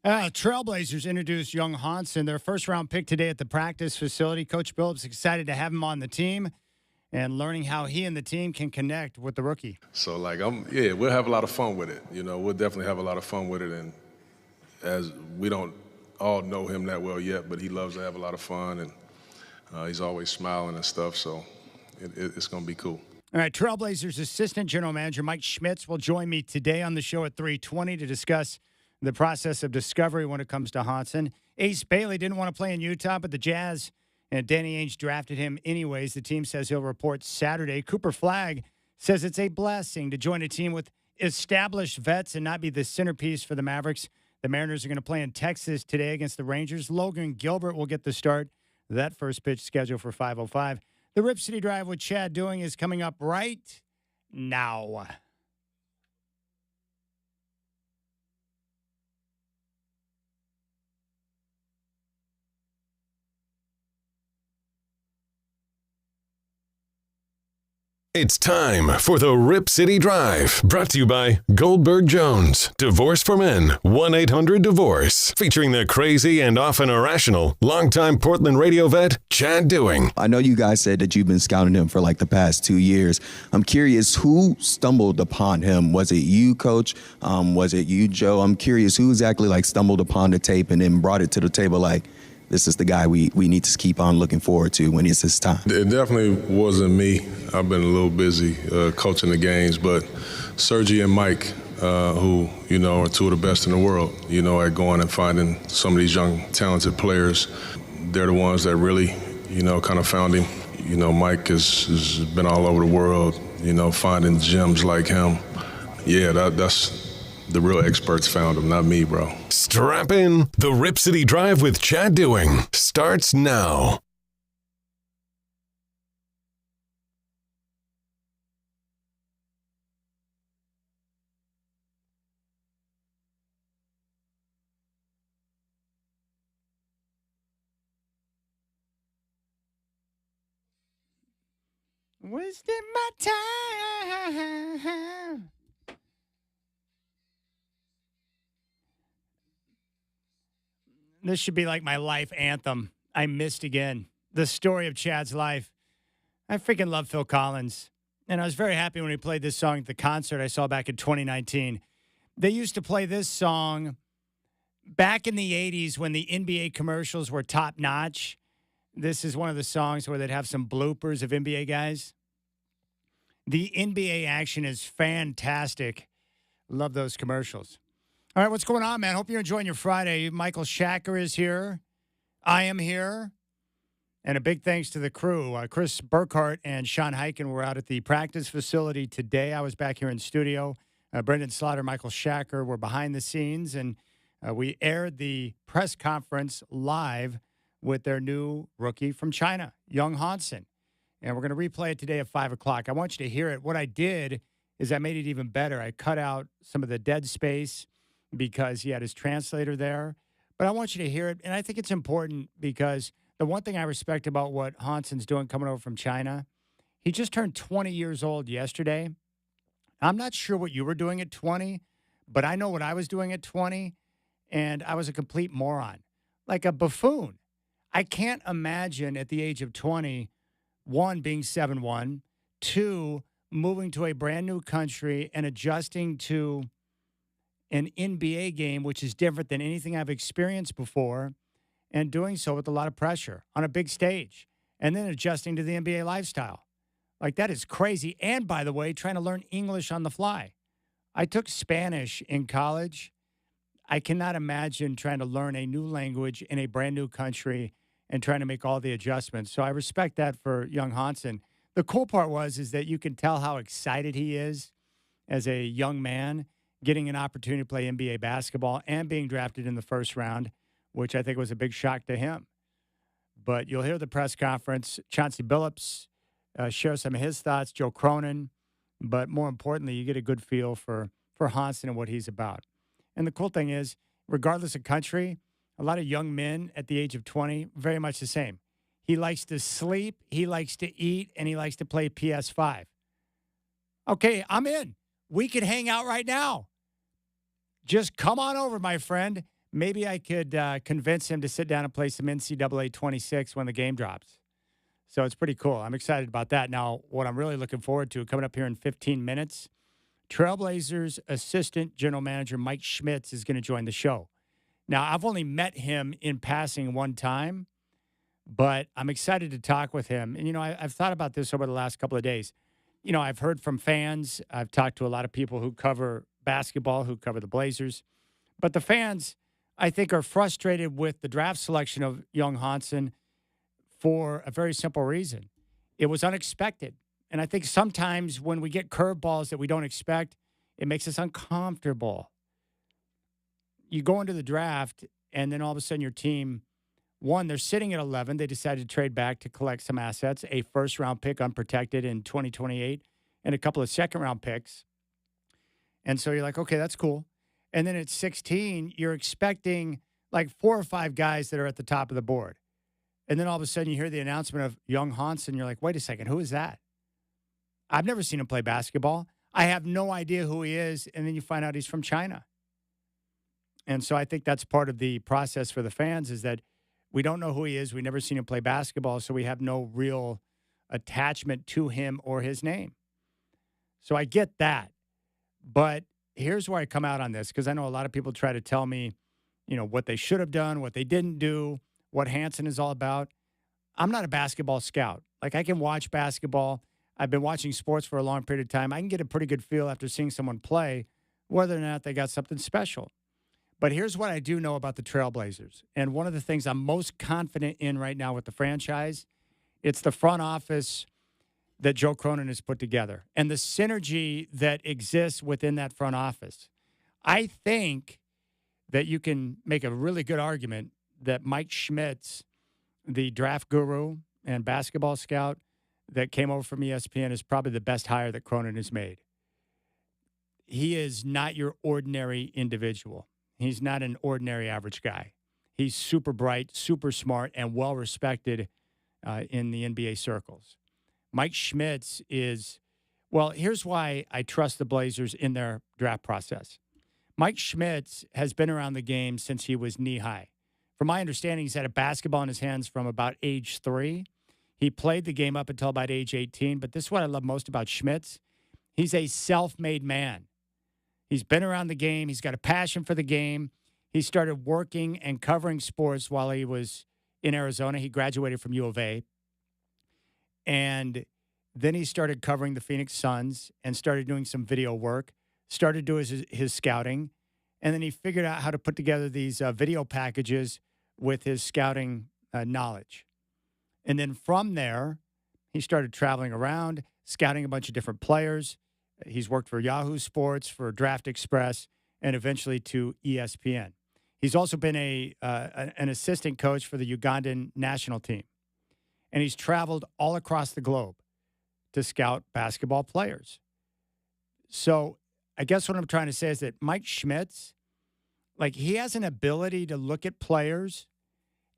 Trailblazers introduced young Hansen, their first-round pick today at the practice facility. Coach Billups excited to have him on the team and learning how he and the team can connect with the rookie. So, we'll have a lot of fun with it. We'll definitely have a lot of fun with it. And as we don't all know him that well yet, but he loves to have a lot of fun, and he's always smiling and stuff. So it's going to be cool. All right, Trailblazers assistant general manager Mike Schmidtz will join me today on the show at 3:20 to discuss the process of discovery when it comes to Hansen. Ace Bailey didn't want to play in Utah, but the Jazz and Danny Ainge drafted him anyways. The team says he'll report Saturday. Cooper Flagg says it's a blessing to join a team with established vets and not be the centerpiece for the Mavericks. The Mariners are going to play in Texas today against the Rangers. Logan Gilbert will get the start. That first pitch scheduled for 5:05. The Rip City Drive with Chad Doing is coming up right now. It's time for the Rip City Drive, brought to you by Goldberg Jones. Divorce for Men, 1-800-DIVORCE. Featuring the crazy and often irrational longtime Portland radio vet, Chad Doing. I know you guys said that you've been scouting him for like the past 2 years. I'm curious, who stumbled upon him? Was it you, Coach? Was it you, Joe? I'm curious who exactly stumbled upon the tape and then brought it to the table like, this is the guy we need to keep on looking forward to when it's his time. It definitely wasn't me. I've been a little busy coaching the games, but Sergi and Mike, who, are two of the best in the world, at going and finding some of these young, talented players, they're the ones that really, kind of found him. Mike has been all over the world, finding gems like him. Yeah, that's the real experts found him, not me, bro. Strap in. The Rip City Drive with Chad Doing starts now. Wasting my time. This should be like my life anthem. I missed again. The story of Chad's life. I freaking love Phil Collins. And I was very happy when he played this song at the concert I saw back in 2019. They used to play this song back in the 80s when the NBA commercials were top notch. This is one of the songs where they'd have some bloopers of NBA guys. The NBA action is fantastic. Love those commercials. All right, what's going on, man? Hope you're enjoying your Friday. Michael Shacker is here. I am here. And a big thanks to the crew. Chris Burkhart and Sean Heiken were out at the practice facility today. I was back here in studio. Brendan Slaughter, Michael Shacker were behind the scenes, and we aired the press conference live with their new rookie from China, young Hansen. And we're going to replay it today at 5 o'clock. I want you to hear it. What I did is I made it even better. I cut out some of the dead space because he had his translator there. But I want you to hear it, and I think it's important because the one thing I respect about what Hansen's doing coming over from China, he just turned 20 years old yesterday. I'm not sure what you were doing at 20, but I know what I was doing at 20, and I was a complete moron, like a buffoon. I can't imagine at the age of 20, one, being 7'1", two, moving to a brand new country and adjusting to an NBA game, which is different than anything I've experienced before, and doing so with a lot of pressure on a big stage, and then adjusting to the NBA lifestyle. Like, that is crazy. And, by the way, trying to learn English on the fly. I took Spanish in college. I cannot imagine trying to learn a new language in a brand new country and trying to make all the adjustments. So I respect that for young Hansen. The cool part is that you can tell how excited he is as a young man getting an opportunity to play NBA basketball and being drafted in the first round, which I think was a big shock to him. But you'll hear the press conference. Chauncey Billups share some of his thoughts, Joe Cronin. But more importantly, you get a good feel for Hansen and what he's about. And the cool thing is, regardless of country, a lot of young men at the age of 20, very much the same. He likes to sleep, he likes to eat, and he likes to play PS5. Okay, I'm in. We could hang out right now. Just come on over, my friend. maybe I could convince him to sit down and play some NCAA 26 when the game drops. So it's pretty cool. I'm excited about that. Now, what I'm really looking forward to coming up here in 15 minutes, Trailblazers assistant general manager Mike Schmidtz is going to join the show. Now, I've only met him in passing one time, but I'm excited to talk with him. And, I've thought about this over the last couple of days. I've heard from fans. I've talked to a lot of people who cover basketball, who cover the Blazers. But the fans, I think, are frustrated with the draft selection of young Hansen for a very simple reason. It was unexpected. And I think sometimes when we get curveballs that we don't expect, it makes us uncomfortable. You go into the draft, and then all of a sudden your team, one, they're sitting at 11. They decided to trade back to collect some assets, a first-round pick unprotected in 2028, and a couple of second-round picks. And so you're like, okay, that's cool. And then at 16, you're expecting like 4 or 5 guys that are at the top of the board. And then all of a sudden you hear the announcement of young Hansen. You're like, wait a second, who is that? I've never seen him play basketball. I have no idea who he is. And then you find out he's from China. And so I think that's part of the process for the fans is that we don't know who he is. We've never seen him play basketball, so we have no real attachment to him or his name. So I get that. But here's where I come out on this, because I know a lot of people try to tell me, what they should have done, what they didn't do, what Hansen is all about. I'm not a basketball scout. Like, I can watch basketball. I've been watching sports for a long period of time. I can get a pretty good feel after seeing someone play whether or not they got something special. But here's what I do know about the Trailblazers. And one of the things I'm most confident in right now with the franchise, it's the front office that Joe Cronin has put together and the synergy that exists within that front office. I think that you can make a really good argument that Mike Schmidtz, the draft guru and basketball scout that came over from ESPN, is probably the best hire that Cronin has made. He is not your ordinary individual. He's not an ordinary average guy. He's super bright, super smart, and well-respected in the NBA circles. Mike Schmidtz is, well, here's why I trust the Blazers in their draft process. Mike Schmidtz has been around the game since he was knee-high. From my understanding, he's had a basketball in his hands from about age 3. He played the game up until about age 18, but this is what I love most about Schmidtz. He's a self-made man. He's been around the game. He's got a passion for the game. He started working and covering sports while he was in Arizona. He graduated from U of A. And then he started covering the Phoenix Suns and started doing some video work, started doing his scouting. And then he figured out how to put together these video packages with his scouting knowledge. And then from there, he started traveling around, scouting a bunch of different players. He's worked for Yahoo Sports, for Draft Express, and eventually to ESPN. He's also been an assistant coach for the Ugandan national team. And he's traveled all across the globe to scout basketball players. So I guess what I'm trying to say is that Mike Schmidtz, like, he has an ability to look at players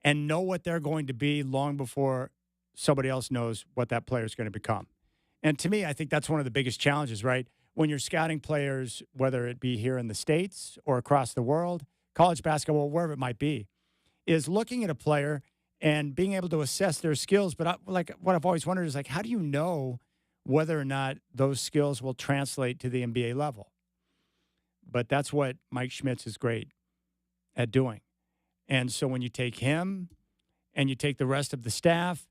and know what they're going to be long before somebody else knows what that player is going to become. And to me, I think that's one of the biggest challenges, right? When you're scouting players, whether it be here in the States or across the world, college basketball, wherever it might be, is looking at a player and being able to assess their skills. But what I've always wondered is, like, how do you know whether or not those skills will translate to the NBA level? But that's what Mike Schmidtz is great at doing. And so when you take him and you take the rest of the staff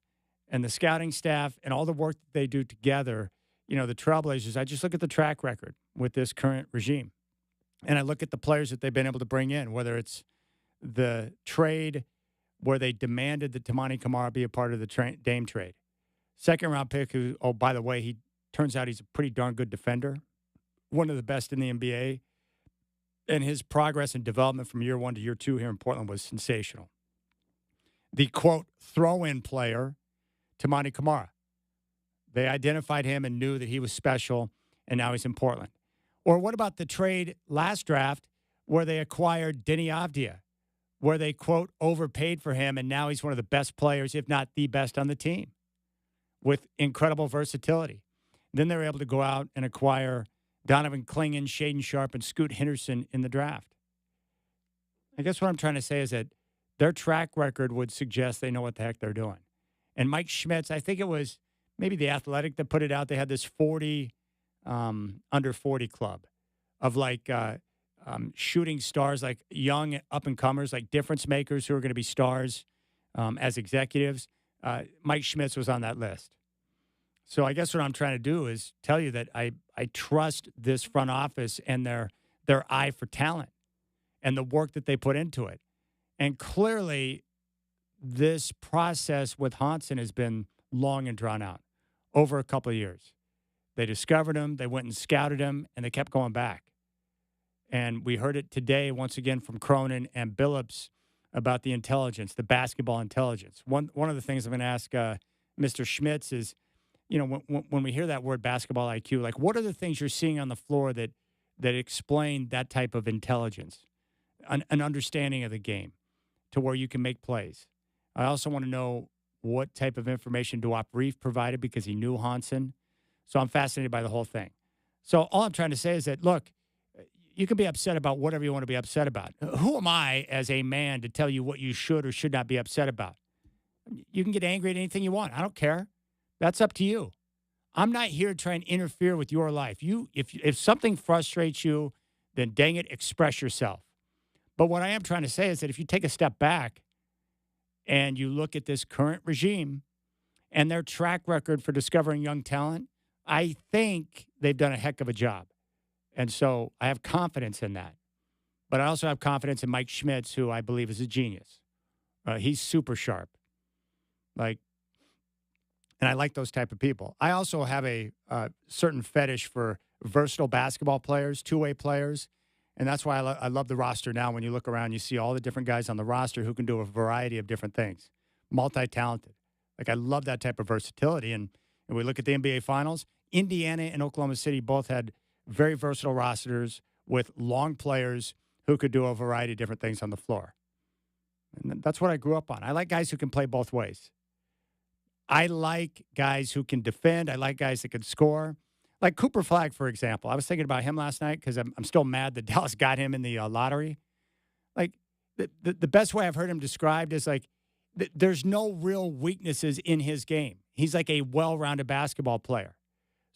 and the scouting staff and all the work that they do together, the Trailblazers, I just look at the track record with this current regime. And I look at the players that they've been able to bring in, whether it's the trade where they demanded that Tamani Kamara be a part of the Dame trade. Second-round pick who, oh, by the way, he turns out he's a pretty darn good defender, one of the best in the NBA. And his progress and development from year 1 to year 2 here in Portland was sensational. The, quote, throw-in player, Tamani Kamara. They identified him and knew that he was special, and now he's in Portland. Or what about the trade last draft where they acquired Deni Avdija, where they, quote, overpaid for him, and now he's one of the best players, if not the best on the team, with incredible versatility. Then they were able to go out and acquire Donovan Clingan, Shaden Sharp, and Scoot Henderson in the draft. I guess what I'm trying to say is that their track record would suggest they know what the heck they're doing. And Mike Schmidtz, I think it was maybe The Athletic that put it out. They had this 40 under 40 club of shooting stars, like young up and comers, like difference makers who are going to be stars as executives. Mike Schmidtz was on that list. So I guess what I'm trying to do is tell you that I trust this front office and their eye for talent and the work that they put into it. And clearly, this process with Hansen has been long and drawn out over a couple of years. They discovered him, they went and scouted him, and they kept going back. And we heard it today once again from Cronin and Billups about the intelligence, the basketball intelligence. One of the things I'm going to ask Mr. Schmidtz is, when we hear that word basketball IQ, like what are the things you're seeing on the floor that explain that type of intelligence, an understanding of the game to where you can make plays? I also want to know what type of information Duop Reef provided because he knew Hansen. So I'm fascinated by the whole thing. So all I'm trying to say is that, look, you can be upset about whatever you want to be upset about. Who am I as a man to tell you what you should or should not be upset about? You can get angry at anything you want. I don't care. That's up to you. I'm not here to try and interfere with your life. If something frustrates you, then dang it, express yourself. But what I am trying to say is that if you take a step back and you look at this current regime and their track record for discovering young talent, I think they've done a heck of a job. And so I have confidence in that. But I also have confidence in Mike Schmidtz, who I believe is a genius. He's super sharp. And I like those type of people. I also have a certain fetish for versatile basketball players, two-way players. And that's why I love the roster now. When you look around, you see all the different guys on the roster who can do a variety of different things, multi-talented. I love that type of versatility. And we look at the NBA Finals, Indiana and Oklahoma City both had very versatile rosters with long players who could do a variety of different things on the floor. And that's what I grew up on. I like guys who can play both ways. I like guys who can defend. I like guys that can score. Like Cooper Flagg, for example. I was thinking about him last night because I'm still mad that Dallas got him in the lottery. The best way I've heard him described is there's no real weaknesses in his game. He's like a well-rounded basketball player.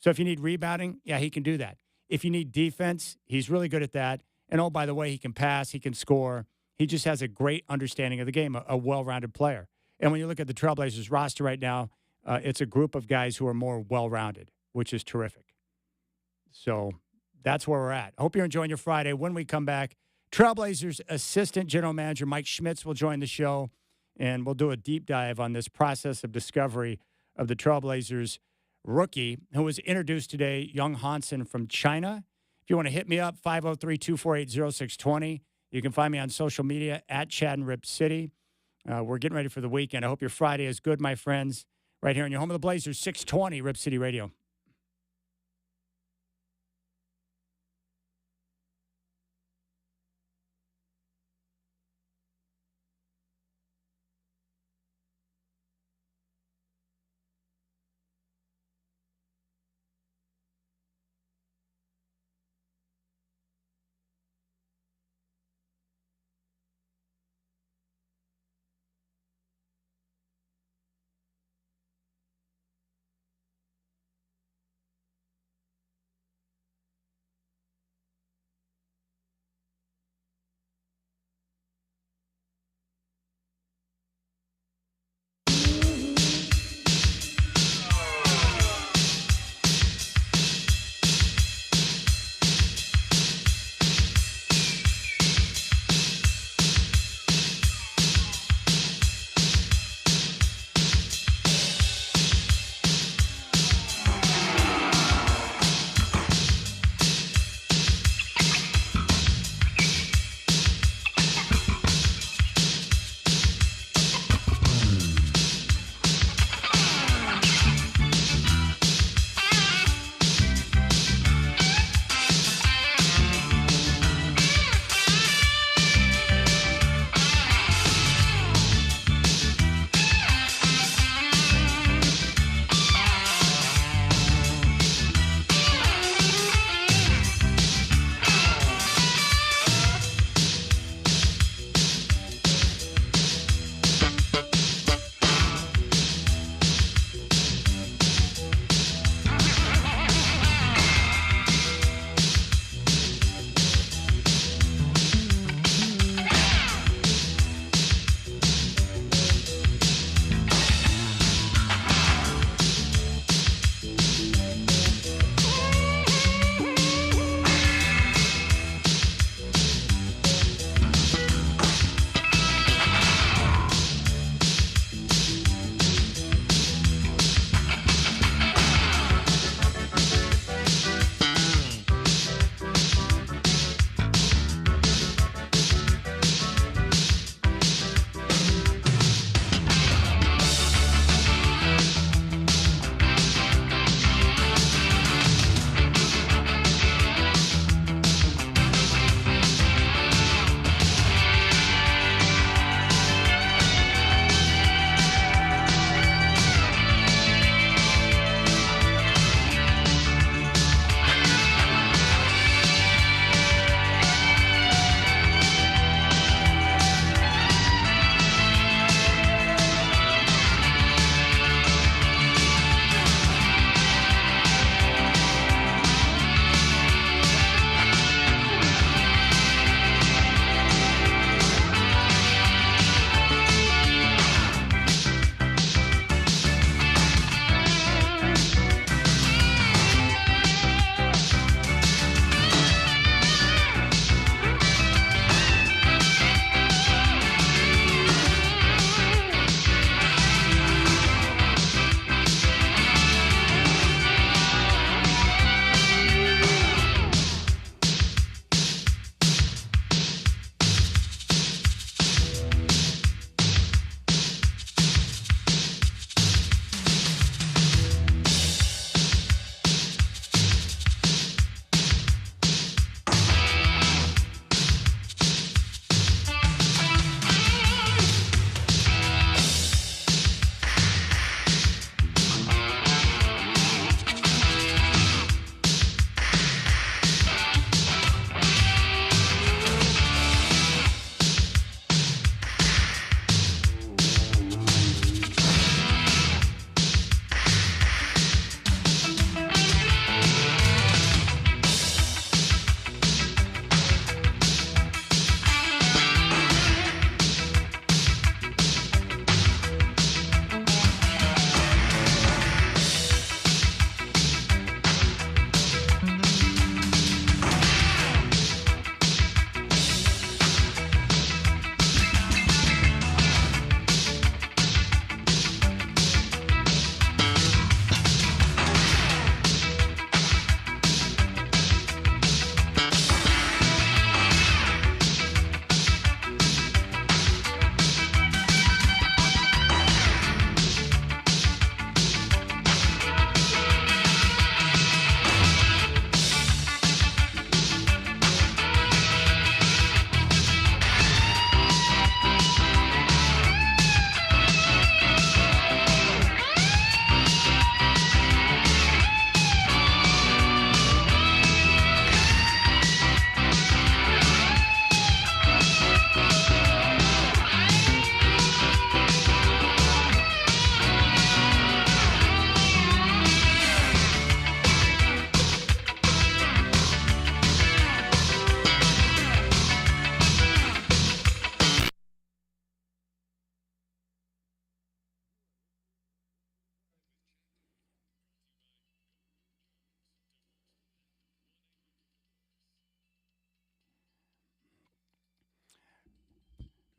So if you need rebounding, yeah, he can do that. If you need defense, he's really good at that. And oh, by the way, he can pass, he can score. He just has a great understanding of the game, a well-rounded player. And when you look at the Trailblazers roster right now, it's a group of guys who are more well-rounded, which is terrific. So that's where we're at. I hope you're enjoying your Friday. When we come back, Trailblazers Assistant General Manager Mike Schmidtz will join the show, and we'll do a deep dive on this process of discovery of the Trailblazers rookie who was introduced today, young Hansen from China. If you want to hit me up, 503-248-0620. You can find me on social media at Chad and Rip City. We're getting ready for the weekend. I hope your Friday is good, my friends. Right here on your home of the Blazers, 620 Rip City Radio.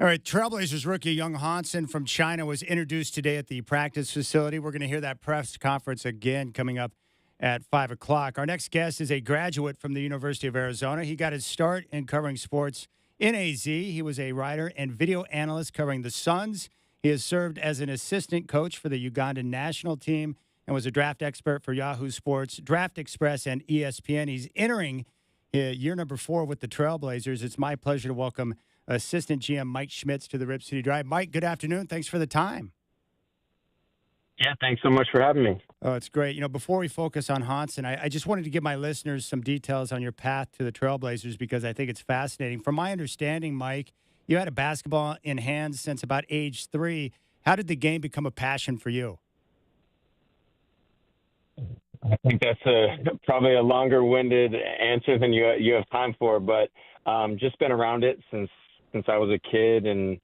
All right, Trailblazers rookie Young Hansen from China was introduced today at the practice facility. We're going to hear that press conference again coming up at 5 o'clock. Our next guest is a graduate from the University of Arizona. He got his start in covering sports in AZ. He was a writer and video analyst covering the Suns. He has served as an assistant coach for the Ugandan national team and was a draft expert for Yahoo Sports, Draft Express, and ESPN. He's entering year number 4 with the Trailblazers. It's my pleasure to welcome Assistant GM Mike Schmidtz to the Rip City Drive. Mike, good afternoon. Thanks for the time. Yeah, thanks so much for having me. Oh, it's great. You know, before we focus on Hansen, I just wanted to give my listeners some details on your path to the Trailblazers because I think it's fascinating. From my understanding, Mike, you had a basketball in hand since about age 3. How did the game become a passion for you? I think that's probably a longer-winded answer than you have time for, but just been around it since I was a kid and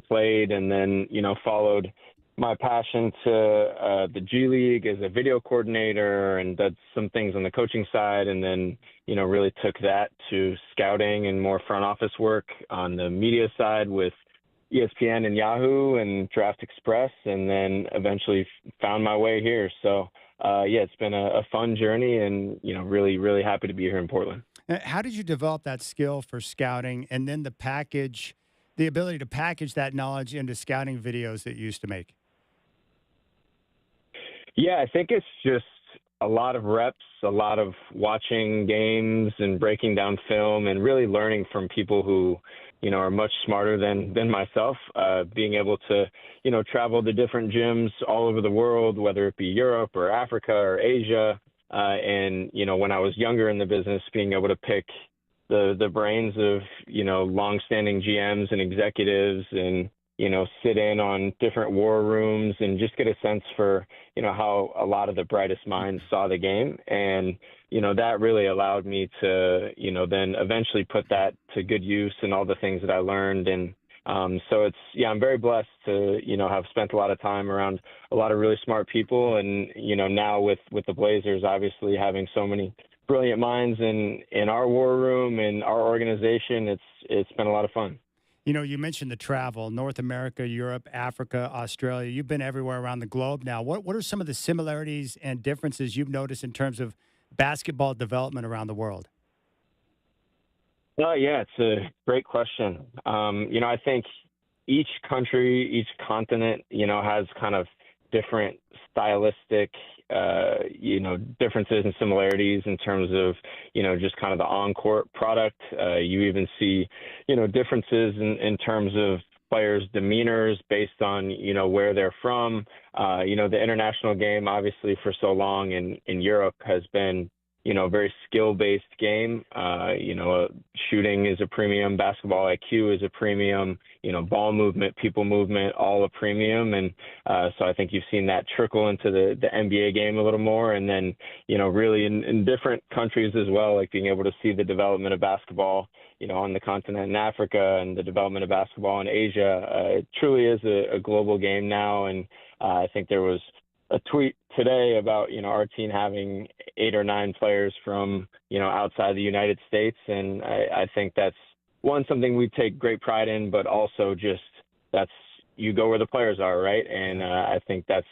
played, and then followed my passion to the G League as a video coordinator, and did some things on the coaching side, and then really took that to scouting and more front office work on the media side with ESPN and Yahoo and Draft Express, and then eventually found my way here. So it's been a fun journey, and really, really happy to be here in Portland. How did you develop that skill for scouting, and then the ability to package that knowledge into scouting videos that you used to make? Yeah, I think it's just a lot of reps, a lot of watching games and breaking down film, and really learning from people who are much smarter than myself, being able to, travel to different gyms all over the world, whether it be Europe or Africa or Asia. And when I was younger in the business, being able to pick the brains of, longstanding GMs and executives and, sit in on different war rooms and just get a sense for, how a lot of the brightest minds saw the game. And, that really allowed me to, then eventually put that to good use and all the things that I learned. And so I'm very blessed to, have spent a lot of time around a lot of really smart people. And, now with the Blazers, obviously having so many brilliant minds in our war room and our organization, it's been a lot of fun. You mentioned the travel, North America, Europe, Africa, Australia. You've been everywhere around the globe now. What are some of the similarities and differences you've noticed in terms of basketball development around the world? Yeah, it's a great question. I think each country, each continent, has kind of different stylistic, differences and similarities in terms of, just kind of the on-court product. You even see, differences in terms of players' demeanors based on, where they're from. The international game, obviously, for so long in Europe has been, a very skill-based game. Shooting is a premium, basketball IQ is a premium, ball movement, people movement, all a premium. And so I think you've seen that trickle into the NBA game a little more. And then, really in different countries as well, like being able to see the development of basketball, on the continent in Africa and the development of basketball in Asia. It truly is a global game now. And I think there was a tweet today about, our team having 8 or 9 players from, outside the United States. And I think that's something we take great pride in, but also just you go where the players are, right? And I think that's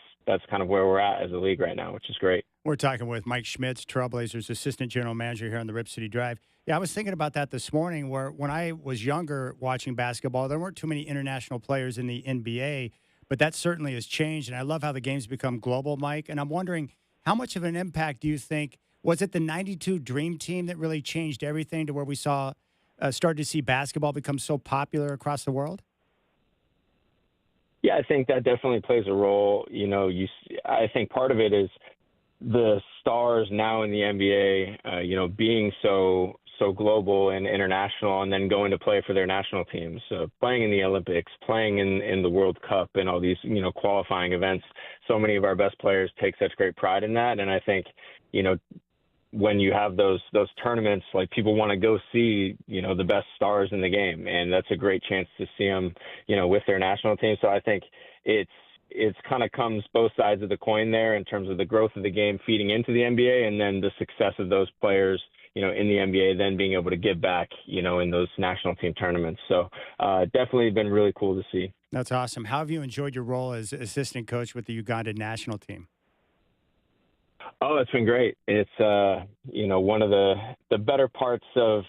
kind of where we're at as a league right now, which is great. We're talking with Mike Schmidtz, Trailblazers Assistant General Manager here on the Rip City Drive. Yeah, I was thinking about that this morning, where when I was younger watching basketball, there weren't too many international players in the NBA, but that certainly has changed. And I love how the game's become global, Mike. And I'm wondering, how much of an impact do you think, was it the 92 Dream Team that really changed everything to where we started to see basketball become so popular across the world? Yeah, I think that definitely plays a role. I think part of it is the stars now in the NBA, being so global and international, and then going to play for their national teams, playing in the Olympics, playing in the World Cup and all these, qualifying events. So many of our best players take such great pride in that. And I think, when you have those tournaments, like people want to go see, the best stars in the game. And that's a great chance to see them, with their national team. So I think it's kind of comes both sides of the coin there in terms of the growth of the game feeding into the NBA, and then the success of those players, in the NBA, then being able to give back, in those national team tournaments. So definitely been really cool to see. That's awesome. How have you enjoyed your role as assistant coach with the Ugandan national team? Oh, it's been great. It's one of the better parts of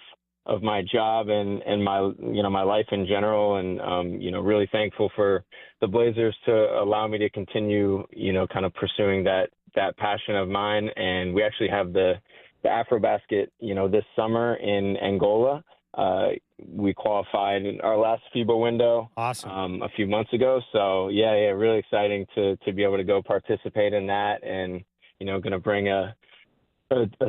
my job and my my life in general, and really thankful for the Blazers to allow me to continue kind of pursuing that passion of mine. And we actually have the AfroBasket this summer in Angola. We qualified in our last FIBA window. Awesome. A few months ago. So yeah, really exciting to be able to go participate in that, and going to bring a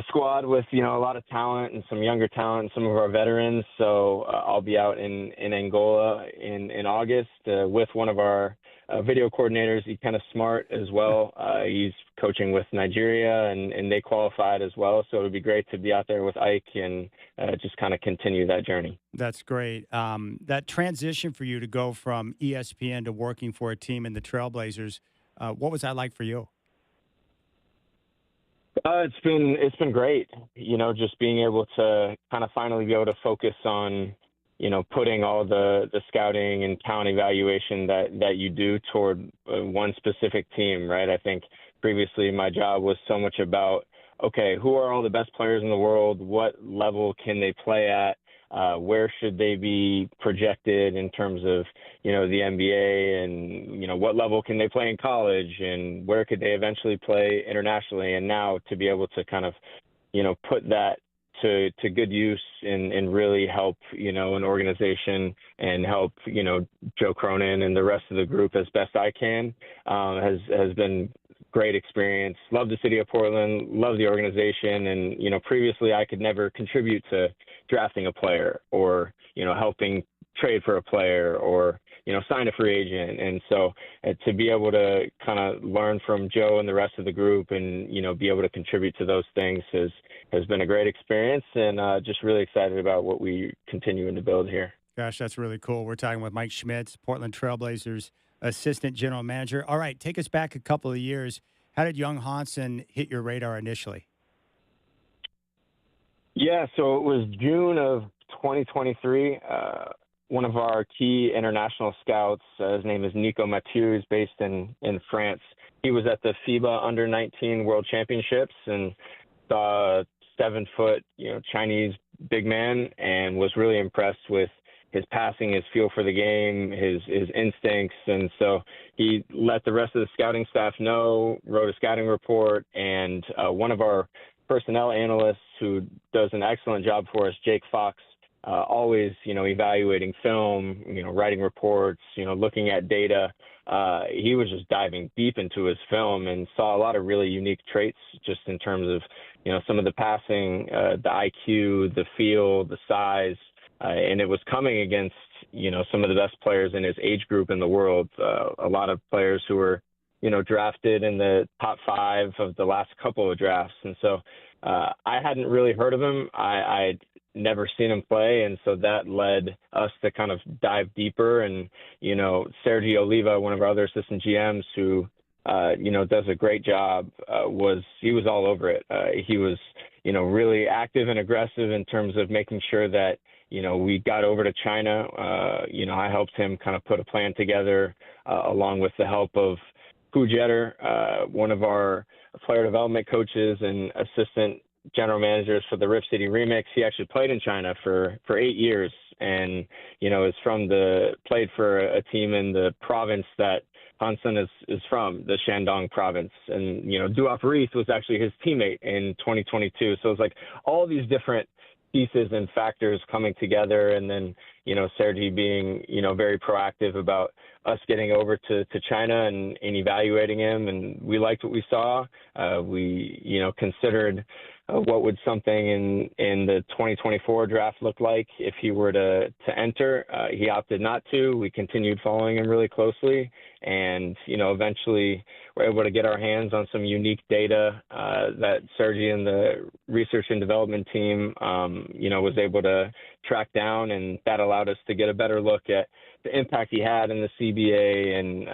squad with a lot of talent and some younger talent and some of our veterans. So I'll be out in Angola in August with one of our video coordinators. He's kind of smart as well. He's coaching with Nigeria, and they qualified as well. So it would be great to be out there with Ike and just kind of continue that journey. That's great. That transition for you to go from ESPN to working for a team in the Trailblazers, what was that like for you? It's been great, just being able to kind of finally be able to focus on, putting all the scouting and talent evaluation that you do toward one specific team, right? I think previously my job was so much about, okay, who are all the best players in the world? What level can they play at? Where should they be projected in terms of, the NBA, and, what level can they play in college, and where could they eventually play internationally? And now to be able to kind of, put that to good use and really help, an organization and help, Joe Cronin and the rest of the group as best I can, has been great experience. Love the city of Portland, love the organization. And, previously I could never contribute to drafting a player or, helping trade for a player or, sign a free agent. And so to be able to kind of learn from Joe and the rest of the group and, be able to contribute to those things has been a great experience, and just really excited about what we continuing to build here. Gosh, that's really cool. We're talking with Mike Schmidtz, Portland Trailblazers assistant general manager. All right, take us back a couple of years. How did young Hansen hit your radar initially? Yeah, so it was June of 2023. One of our key international scouts, his name is Nico Mathieu, is based in France. He was at the FIBA Under-19 World Championships and saw a 7-foot, Chinese big man, and was really impressed with his passing, his feel for the game, his instincts. And so he let the rest of the scouting staff know, wrote a scouting report, and one of our personnel analysts who does an excellent job for us, Jake Fox, always, evaluating film, writing reports, looking at data. He was just diving deep into his film and saw a lot of really unique traits just in terms of, some of the passing, the IQ, the feel, the size, and it was coming against, some of the best players in his age group in the world. A lot of players who were, drafted in the top 5 of the last couple of drafts. And so I hadn't really heard of him. I'd never seen him play. And so that led us to kind of dive deeper. And, Sergi Oliva, one of our other assistant GMs who, does a great job, he was all over it. He was, really active and aggressive in terms of making sure that, we got over to China. I helped him kind of put a plan together along with the help of Hu Jeter, one of our player development coaches and assistant general managers for the Rip City Remix. He actually played in China for 8 years, and played for a team in the province that Hansen is from, the Shandong province. And Duop Reith was actually his teammate in 2022. So it's like all these different pieces and factors coming together, and then Sergi being very proactive about us getting over to China and evaluating him, and we liked what we saw. We considered what would something in the 2024 draft look like if he were to enter. He opted not to. We continued following him really closely, and eventually we're able to get our hands on some unique data that Sergi and the research and development team was able to track down, and that allowed us to get a better look at the impact he had in the CBA and,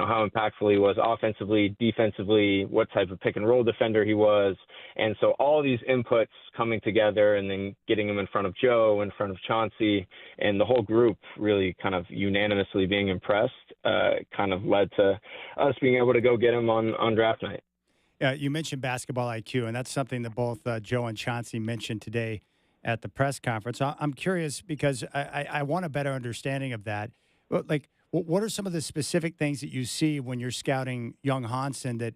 how impactful he was offensively, defensively, what type of pick and roll defender he was. And so all these inputs coming together and then getting him in front of Joe, in front of Chauncey, and the whole group really kind of unanimously being impressed kind of led to us being able to go get him on draft night. Yeah, you mentioned basketball IQ, and that's something that both Joe and Chauncey mentioned today at the press conference. I'm curious because I want a better understanding of that. Like, what are some of the specific things that you see when you're scouting young Hansen that,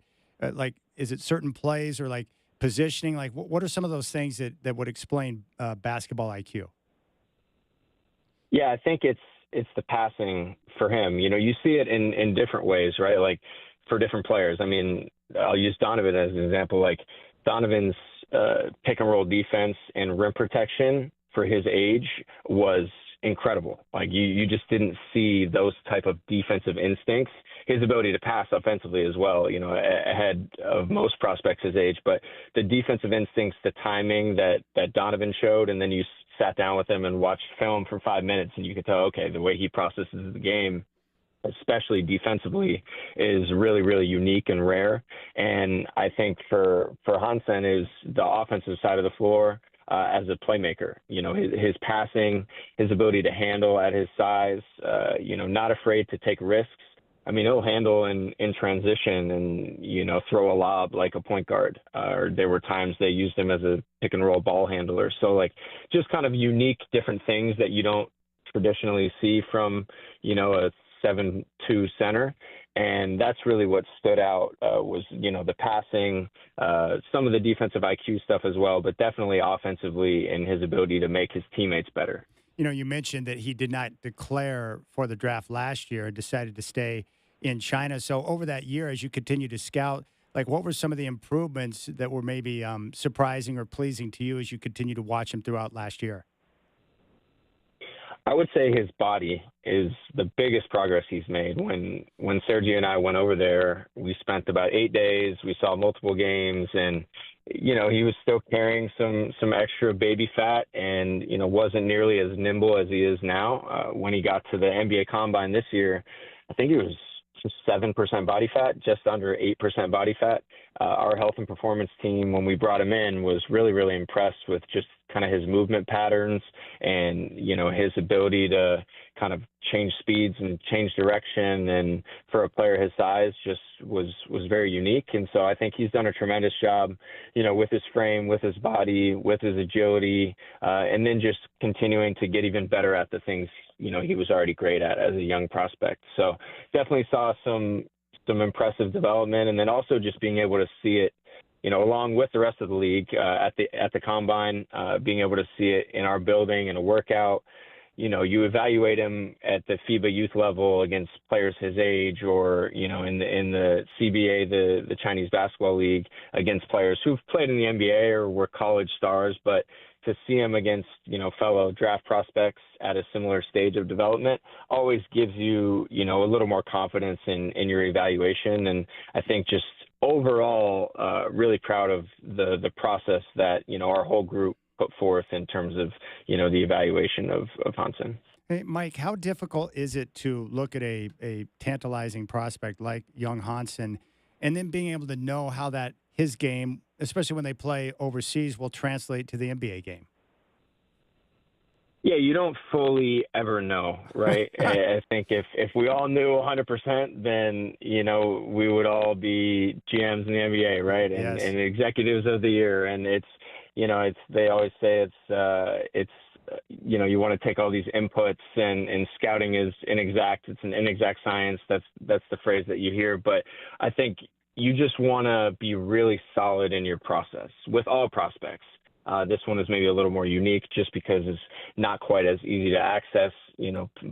is it certain plays or, like, positioning? Like, what are some of those things that would explain basketball IQ? Yeah, I think it's the passing for him. You see it in different ways, right? Like, for different players. I mean, I'll use Donovan as an example. Like, Donovan's pick and roll defense and rim protection for his age was incredible. Like, you just didn't see those type of defensive instincts. His ability to pass offensively as well, ahead of most prospects his age, but the defensive instincts, the timing that Donovan showed, and then you sat down with him and watched film for 5 minutes and you could tell, okay, the way he processes the game, especially defensively, is really, really unique and rare. And I think for Hansen is the offensive side of the floor as a playmaker. His passing, his ability to handle at his size, not afraid to take risks. I mean, he'll handle in transition and, throw a lob like a point guard. Or there were times they used him as a pick and roll ball handler. So, like, just kind of unique different things that you don't traditionally see from, a 7-2 center. And that's really what stood out was, the passing, some of the defensive IQ stuff as well, but definitely offensively and his ability to make his teammates better. You mentioned that he did not declare for the draft last year and decided to stay in China. So over that year, as you continue to scout, like, what were some of the improvements that were maybe surprising or pleasing to you as you continue to watch him throughout last year? I would say his body is the biggest progress he's made. When Sergio and I went over there, we spent about 8 days. We saw multiple games, and he was still carrying some extra baby fat, and wasn't nearly as nimble as he is now. When he got to the NBA Combine this year, I think it was just 7% body fat, just under 8% body fat. Our health and performance team, when we brought him in, was really, really impressed with just kind of his movement patterns and, his ability to kind of change speeds and change direction. And for a player his size, just was very unique. And so I think he's done a tremendous job, with his frame, with his body, with his agility, and then just continuing to get even better at the things, he was already great at as a young prospect. So definitely saw some impressive development, and then also just being able to see it, along with the rest of the league at the combine, being able to see it in our building in a workout. You evaluate him at the FIBA youth level against players his age, or in the CBA, the Chinese Basketball League, against players who've played in the NBA or were college stars, but to see him against, fellow draft prospects at a similar stage of development always gives you, a little more confidence in your evaluation. And I think just overall, really proud of the process that, our whole group put forth in terms of, the evaluation of Hansen. Hey, Mike, how difficult is it to look at a tantalizing prospect like young Hansen and then being able to know how that his game, especially when they play overseas, will translate to the NBA game? Yeah, you don't fully ever know, right? I think if we all knew 100%, then, we would all be GMs in the NBA, right? And, Yes. and executives of the year. And they always say you want to take all these inputs, and scouting is inexact. It's an inexact science. That's the phrase that you hear. But I think you just want to be really solid in your process with all prospects. This one is maybe a little more unique just because it's not quite as easy to access,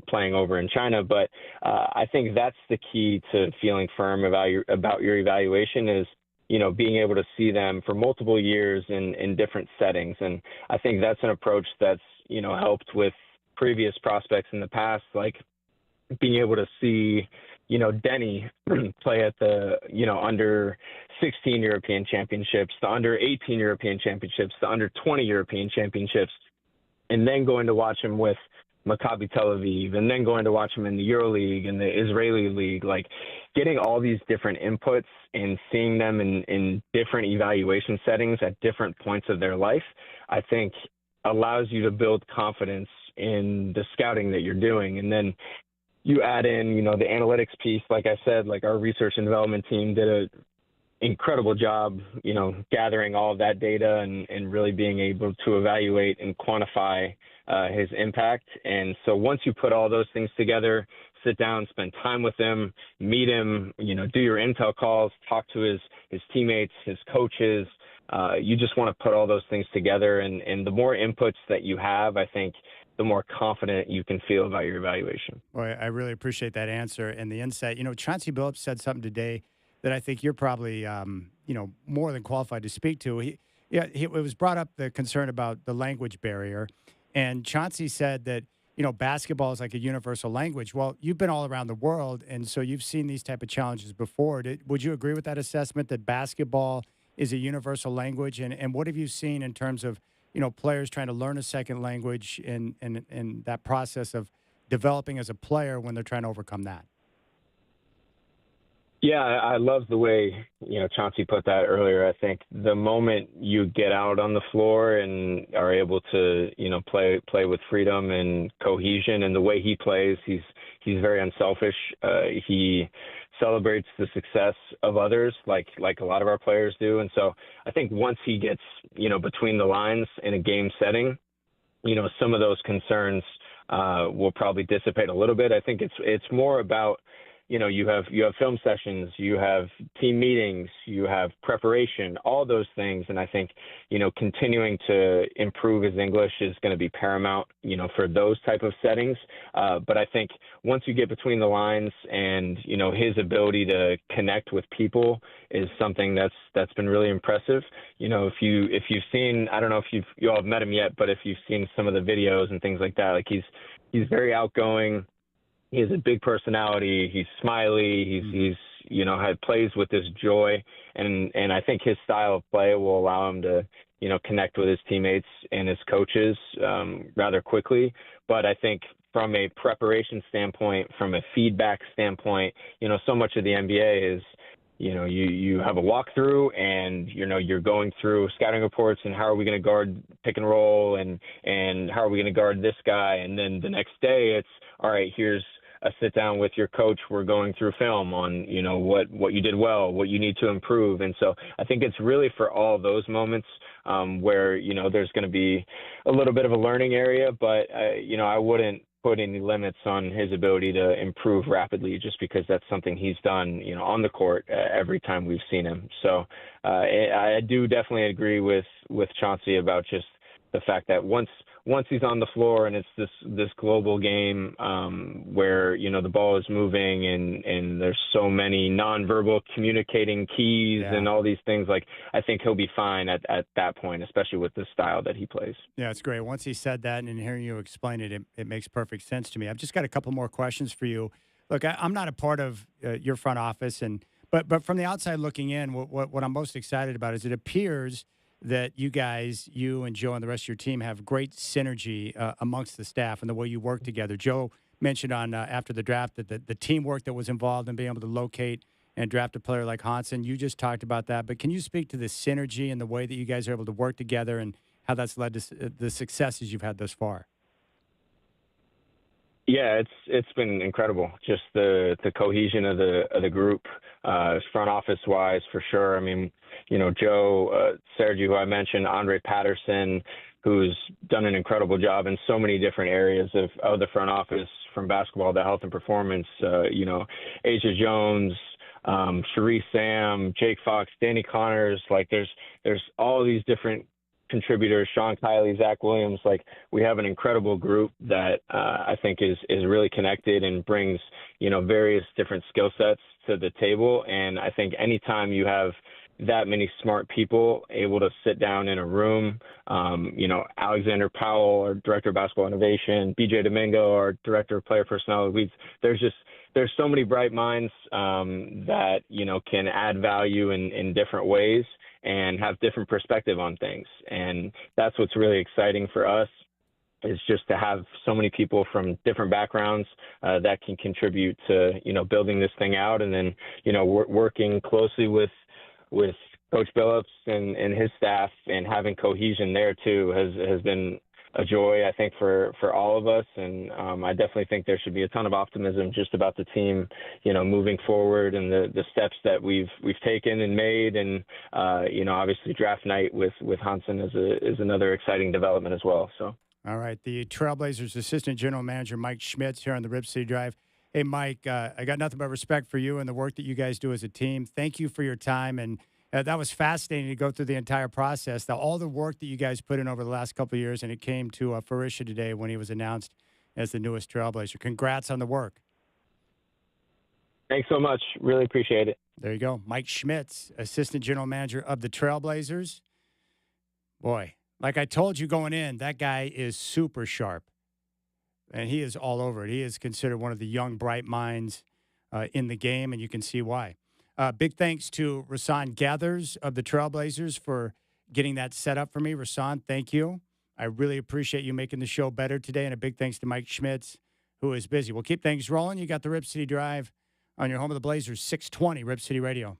playing over in China. But I think that's the key to feeling firm about your evaluation is, being able to see them for multiple years in different settings. And I think that's an approach that's, helped with previous prospects in the past, like being able to see, Denny play at the, under 16 European championships, the under 18 European championships, the under 20 European championships, and then going to watch him with, Maccabi Tel Aviv, and then going to watch him in the EuroLeague and the Israeli League, like getting all these different inputs and seeing them in different evaluation settings at different points of their life, I think allows you to build confidence in the scouting that you're doing. And then you add in, the analytics piece. Like I said, like our research and development team did a incredible job, gathering all of that data and really being able to evaluate and quantify his impact. And so once you put all those things together, sit down, spend time with him, meet him, do your intel calls, talk to his teammates, his coaches. You just want to put all those things together. And the more inputs that you have, I think the more confident you can feel about your evaluation. Boy, I really appreciate that answer and the insight. Chauncey Billups said something today that I think you're probably, more than qualified to speak to. It was brought up, the concern about the language barrier. And Chauncey said that, basketball is like a universal language. Well, you've been all around the world, and so you've seen these type of challenges before. Would you agree with that assessment that basketball is a universal language? And what have you seen in terms of, players trying to learn a second language and that process of developing as a player when they're trying to overcome that? Yeah, I love the way, Chauncey put that earlier. I think the moment you get out on the floor and are able to, play with freedom and cohesion, and the way he plays, he's very unselfish. He celebrates the success of others like a lot of our players do. And so I think once he gets, between the lines in a game setting, some of those concerns will probably dissipate a little bit. I think it's more about, you have film sessions, you have team meetings, you have preparation, all those things. And I think, continuing to improve his English is going to be paramount, for those type of settings. But I think once you get between the lines and, his ability to connect with people is something that's been really impressive. If you've seen, I don't know if you all have met him yet, but if you've seen some of the videos and things like that, like he's very outgoing. He has a big personality. He's smiley. He's plays with this joy, and I think his style of play will allow him to connect with his teammates and his coaches rather quickly. But I think from a preparation standpoint, from a feedback standpoint, so much of the NBA is you have a walkthrough and you're going through scouting reports and how are we going to guard pick and roll and how are we going to guard this guy, and then the next day it's all right, here's a sit down with your coach. We're going through film on, what you did well, what you need to improve. And so I think it's really for all those moments where, there's going to be a little bit of a learning area, but, I wouldn't put any limits on his ability to improve rapidly just because that's something he's done, on the court every time we've seen him. So I do definitely agree with Chauncey about just the fact that once he's on the floor and it's this global game where the ball is moving and there's so many nonverbal communicating keys and all these things, like I think he'll be fine at that point, especially with the style that he plays. Yeah, it's great. Once he said that and hearing you explain it, it makes perfect sense to me. I've just got a couple more questions for you. Look, I'm not a part of your front office, but from the outside looking in, what I'm most excited about is it appears that you and Joe and the rest of your team have great synergy amongst the staff and the way you work together. Joe mentioned after the draft that the teamwork that was involved in being able to locate and draft a player like Hansen. You just talked about that, but can you speak to the synergy and the way that you guys are able to work together and how that's led to the successes you've had thus far? Yeah, it's been incredible. Just the cohesion of the group, front office wise, for sure. I mean, Joe, Sergi, who I mentioned, Andre Patterson, who's done an incredible job in so many different areas of the front office, from basketball to health and performance. Asia Jones, Sharice Sam, Jake Fox, Danny Connors. Like there's all these different contributors, Sean Kiley, Zach Williams. Like we have an incredible group that I think is really connected and brings, various different skill sets to the table. And I think anytime you have that many smart people able to sit down in a room, Alexander Powell, our director of basketball innovation, BJ Domingo, our director of player personnel, there's so many bright minds that, can add value in different ways and have different perspective on things. And that's what's really exciting for us. is just to have so many people from different backgrounds that can contribute to, building this thing out. And then, working closely with Coach Billups and his staff and having cohesion there too has been a joy, I think, for all of us. And I definitely think there should be a ton of optimism just about the team, moving forward and the steps that we've taken and made. And, obviously draft night with Hansen is another exciting development as well. So. All right. The Trailblazers Assistant General Manager, Mike Schmidtz, here on the Rip City Drive. Hey, Mike, I got nothing but respect for you and the work that you guys do as a team. Thank you for your time. And that was fascinating to go through the entire process, all the work that you guys put in over the last couple of years, and it came to fruition today when he was announced as the newest Trailblazer. Congrats on the work. Thanks so much. Really appreciate it. There you go. Mike Schmidtz, Assistant General Manager of the Trailblazers. Boy, like I told you going in, that guy is super sharp, and he is all over it. He is considered one of the young, bright minds in the game, and you can see why. Big thanks to Rasan Gathers of the Trailblazers for getting that set up for me. Rasan, thank you. I really appreciate you making the show better today, and a big thanks to Mike Schmidtz, who is busy. We'll keep things rolling. You got the Rip City Drive on your home of the Blazers, 620 Rip City Radio.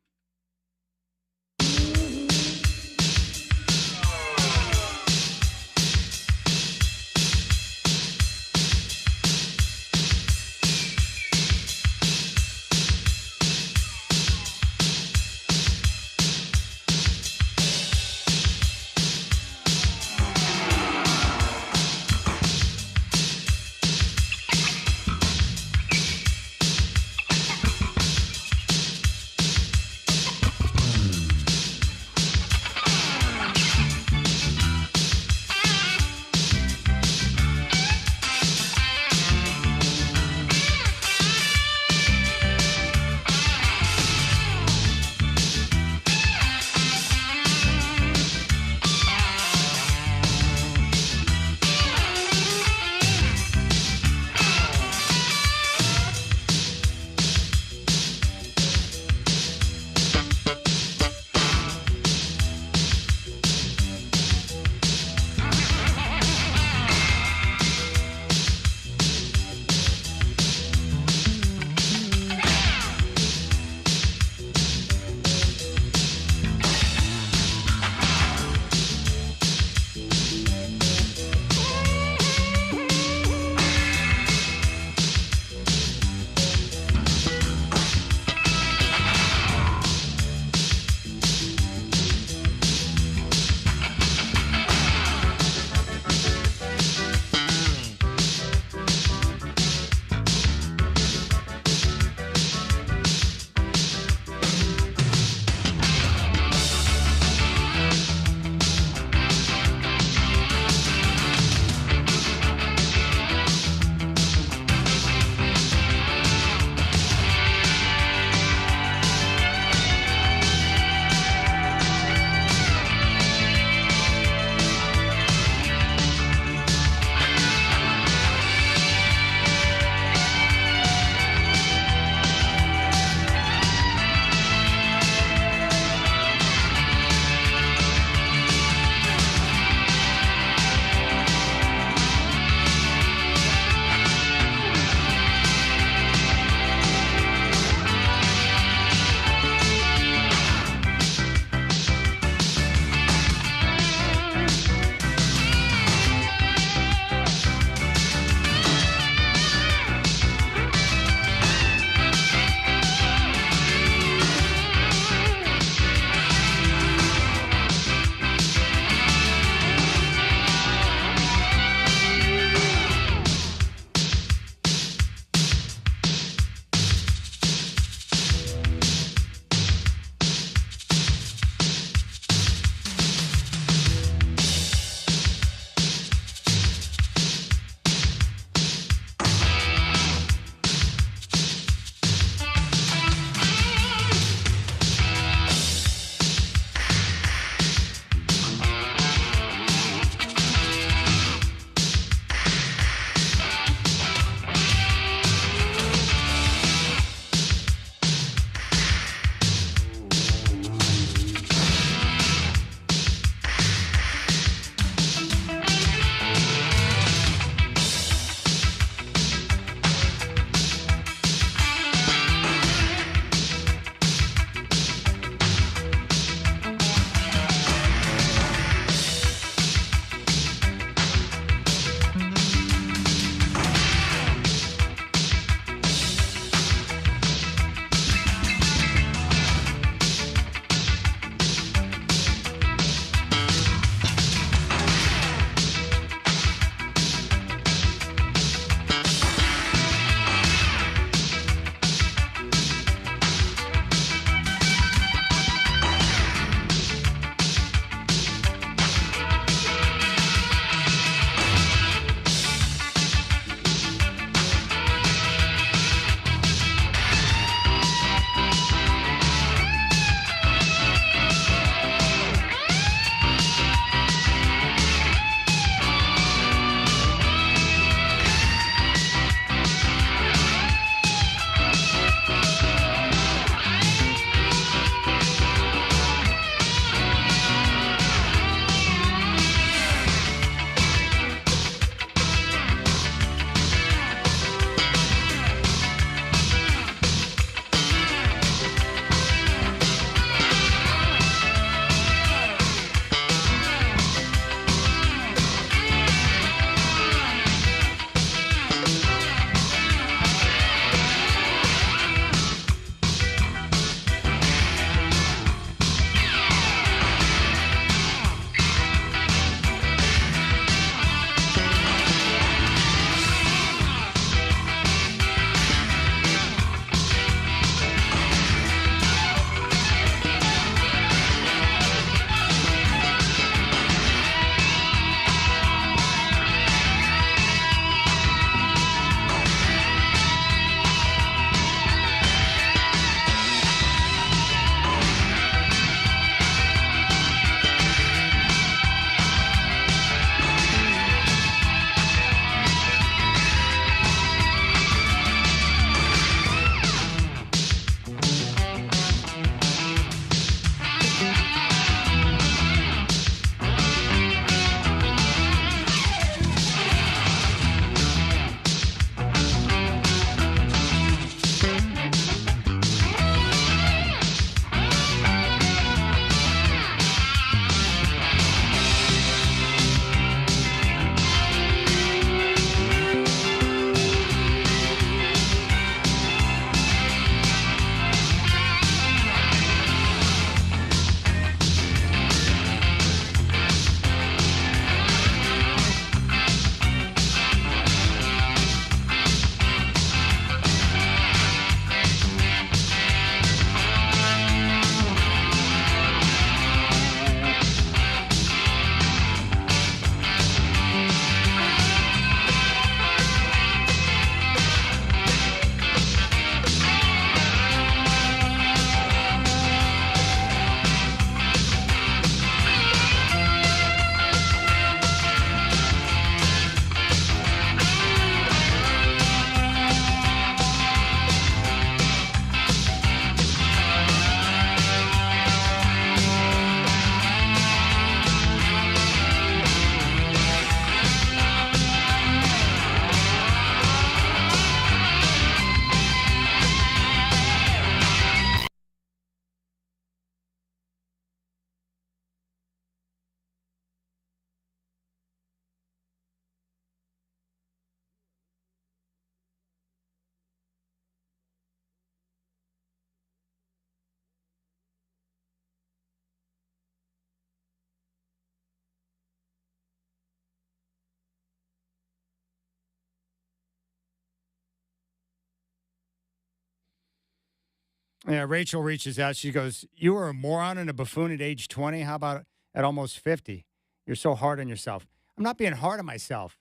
Yeah, Rachel reaches out. She goes, "You were a moron and a buffoon at age 20. How about at almost 50? You're so hard on yourself." I'm not being hard on myself.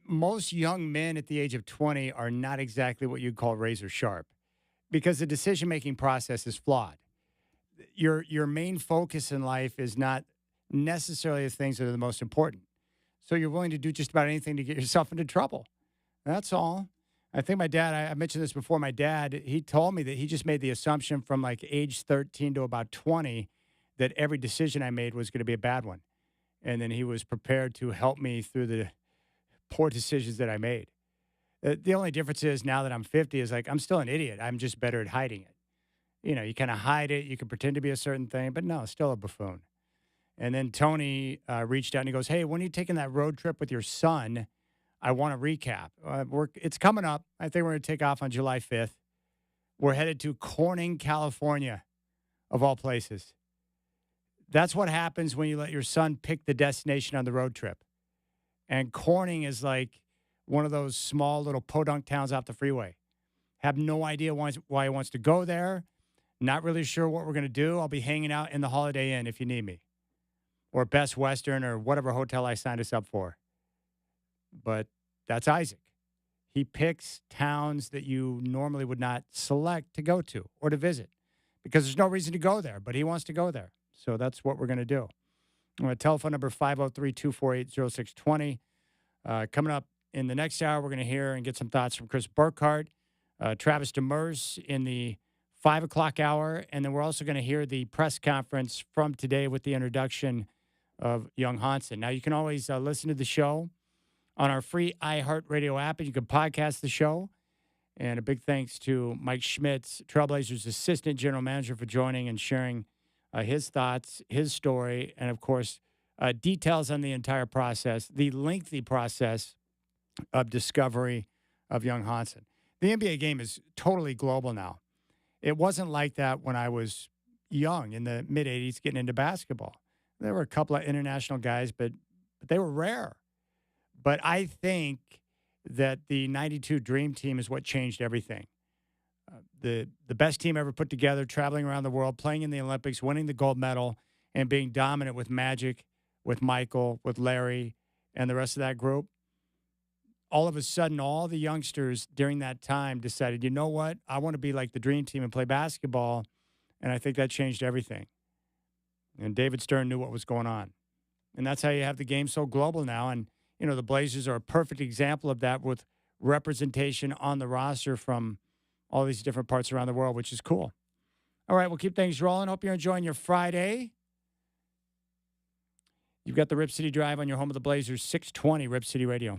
Most young men at the age of 20 are not exactly what you'd call razor sharp because the decision-making process is flawed. Your main focus in life is not necessarily the things that are the most important. So you're willing to do just about anything to get yourself into trouble. That's all. I think my dad, I mentioned this before, my dad, he told me that he just made the assumption from like age 13 to about 20 that every decision I made was going to be a bad one. And then he was prepared to help me through the poor decisions that I made. The only difference is now that I'm 50 is like I'm still an idiot. I'm just better at hiding it. You know, you kind of hide it. You can pretend to be a certain thing, but no, still a buffoon. And then Tony reached out and he goes, "Hey, when are you taking that road trip with your son? I want to recap. It's coming up. I think we're going to take off on July 5th. We're headed to Corning, California, of all places. That's what happens when you let your son pick the destination on the road trip. And Corning is like one of those small little podunk towns off the freeway. Have no idea why he wants to go there. Not really sure what we're going to do. I'll be hanging out in the Holiday Inn if you need me, or Best Western, or whatever hotel I signed us up for. But that's Isaac. He picks towns that you normally would not select to go to or to visit because there's no reason to go there, but he wants to go there. So that's what we're going to do. Telephone number 503-248-0620. Coming up in the next hour, we're going to hear and get some thoughts from Chris Burkhardt, Travis Demers in the 5 o'clock hour. And then we're also going to hear the press conference from today with the introduction of young Hansen. Now, you can always listen to the show on our free iHeartRadio app, and you can podcast the show. And a big thanks to Mike Schmidtz, Trailblazers Assistant General Manager, for joining and sharing his thoughts, his story, and, of course, details on the entire process, the lengthy process of discovery of young Hansen. The NBA game is totally global now. It wasn't like that when I was young in the mid-'80s getting into basketball. There were a couple of international guys, but they were rare. But I think that the 92 Dream Team is what changed everything. The best team ever put together, traveling around the world, playing in the Olympics, winning the gold medal, and being dominant with Magic, with Michael, with Larry, and the rest of that group. All of a sudden, all the youngsters during that time decided, you know what? I want to be like the Dream Team and play basketball. And I think that changed everything. And David Stern knew what was going on. And that's how you have the game so global now. And, you know, the Blazers are a perfect example of that with representation on the roster from all these different parts around the world, which is cool. All right, we'll keep things rolling. Hope you're enjoying your Friday. You've got the Rip City Drive on your home of the Blazers, 620 Rip City Radio.